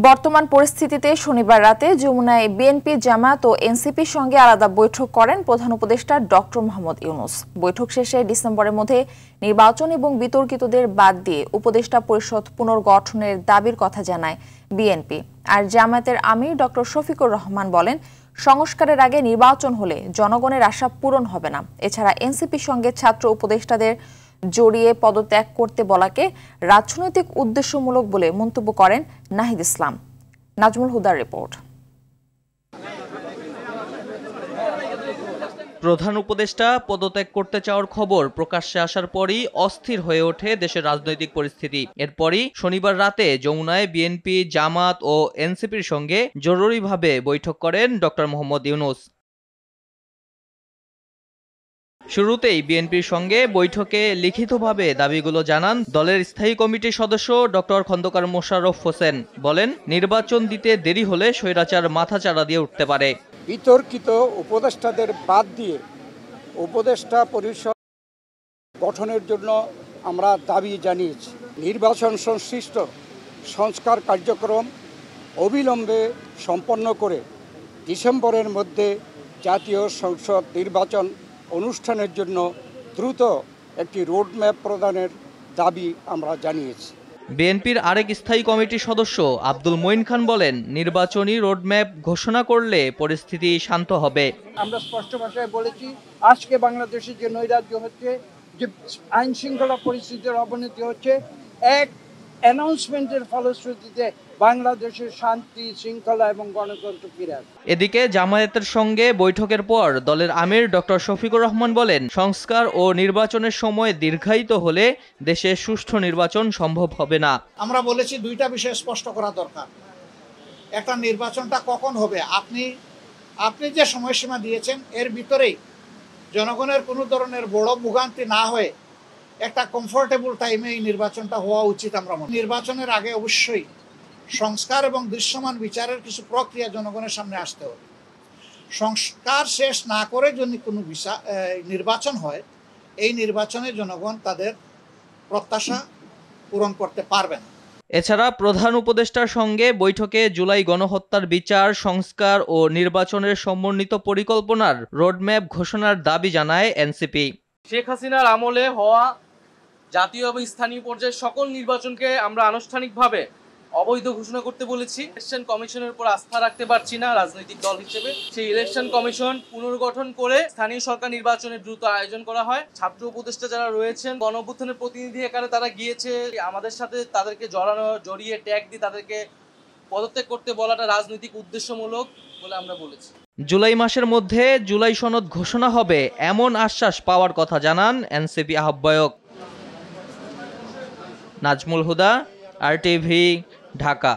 বর্তমান পরিস্থিতিতে শনিবার রাতে যমুনায় বিএনপি, জামায়াত ও এনসিপির সঙ্গে আলাদা বৈঠক করেন প্রধান উপদেষ্টা ডক্টর মোহাম্মদ ইউনূস। বৈঠক শেষে ডিসেম্বরের মধ্যে নির্বাচন এবং বিতর্কিতদের বাদ দিয়ে উপদেষ্টা পরিষদ পুনর্গঠনের দাবির কথা জানায় বিএনপি। আর জামায়াতের আমির ডক্টর শফিকুর রহমান বলেন, সংস্কারের আগে নির্বাচন হলে জনগণের আশা পূরণ হবে না। এছাড়া এনসিপির সঙ্গে ছাত্র উপদেষ্টাদের জড়িয়ে পদত্যাগ করতে বলাকে রাজনৈতিক উদ্দেশ্যমূলক বলে মন্তব্য করেন নাহিদ ইসলাম। নাজমুল হুদার রিপোর্ট। প্রধান উপদেষ্টা পদত্যাগ করতে চাওয়ার খবর প্রকাশ্যে আসার পরই অস্থির হয়ে ওঠে দেশের রাজনৈতিক পরিস্থিতি। এরপরই শনিবার রাতে যমুনায় বিএনপি, জামাত ও এনসিপির সঙ্গে জরুরিভাবে বৈঠক করেন ডক্টর মোহাম্মদ ইউনূস। শুরুতেই বিএনপির সঙ্গে বৈঠকে লিখিতভাবে দাবিগুলো জানান দলের স্থায়ী কমিটির সদস্য ডক্টর খন্দকার মোশাররফ হোসেন। বলেন, নির্বাচন দিতে দেরি হলে স্বৈরাচার মাথাচাড়া দিয়ে উঠতে পারে। বিতর্কিত উপদেষ্টাদের বাদ দিয়ে উপদেষ্টা পরিষদ গঠনের জন্য আমরা দাবি জানিয়েছি। নির্বাচন সংশ্লিষ্ট সংস্কার কার্যক্রম অবিলম্বে সম্পন্ন করে ডিসেম্বরের মধ্যে জাতীয় সংসদ নির্বাচন অনুষ্ঠানের জন্য দ্রুত একটি রোডম্যাপ প্রদানের দাবি আমরা জানিয়েছি। বিএনপির আরেক স্থায়ী কমিটির সদস্য আব্দুল মঈন খান বলেন, নির্বাচনী রোডম্যাপ ঘোষণা করলে পরিস্থিতি শান্ত হবে। আমরা স্পষ্ট ভাষায় বলেছি, আজকে বাংলাদেশে যে নৈরাজ্য হচ্ছে, যে আইন শৃঙ্খলা পরিস্থিতির অবনতি হচ্ছে, এক অ্যানাউন্সমেন্টের ফলশ্রুতিতে বাংলাদেশের শান্তি, শৃঙ্খলা এবং গণতন্ত্র ফিরে আসবে। এদিকে জামায়াতের সঙ্গে বৈঠকের পর দলের আমির ডক্টর শফিকুর রহমান বলেন, সংস্কার ও নির্বাচনের সময় দীর্ঘায়িত হলে দেশে সুষ্ঠু নির্বাচন সম্ভব হবে না। আমরা বলেছি দুইটা বিষয় স্পষ্ট করা দরকার। একটা, নির্বাচনটা কখন হবে, আপনি যে সময়সীমা দিয়েছেন এর ভিতরেই জনগণের কোনো ধরনের বড় ভোগান্তি না হয়ে একটা কমফোর্টেবল টাইমে এই নির্বাচনটা হওয়া উচিত। আমরা নির্বাচনের আগে অবশ্যই সংস্কার এবং দৃশ্যমান বিচারের কিছু প্রক্রিয়া জনগণের সামনে আসতে হবে। সংস্কার শেষ না করে যদি কোনো নির্বাচন হয়, এই নির্বাচনে জনগণ তাদের প্রত্যাশা পূরণ করতে পারবে না। এছাড়া প্রধান উপদেষ্টার সঙ্গে বৈঠকে জুলাই গণহত্যার বিচার, সংস্কার ও নির্বাচনের সমন্বিত পরিকল্পনার রোডম্যাপ ঘোষণার দাবি জানায় এনসিপি। শেখ হাসিনার আমলে হওয়া জাতীয় এবং স্থানীয় পর্যায়ে সকল নির্বাচনকে আমরা আনুষ্ঠানিকভাবে অবৈধ ঘোষণা করতে বলেছি। ইলেকশন কমিশনের উপর আস্থা রাখতে পারছি না রাজনৈতিক দল হিসেবে। সেই ইলেকশন কমিশন পুনর্গঠন করে স্থানীয় সরকার নির্বাচনের দ্রুত আয়োজন করা হয়। ছাত্র উপদেষ্টা যারা রয়েছেন, গণঅভ্যুত্থানের প্রতিনিধি আকারে তারা গিয়েছে, আমাদের সাথে তাদেরকে জড়িয়ে ট্যাগ দিয়ে তাদেরকে পদত্যাগ করতে বলাটা রাজনৈতিক উদ্দেশ্যমূলক বলে আমরা বলেছি। জুলাই মাসের মধ্যে জুলাই সনদ ঘোষণা হবে এমন আশ্বাস পাওয়ার কথা জানান এনসিপি আহ্বায়ক। নাজমুল হুদা, RTV, ঢাকা।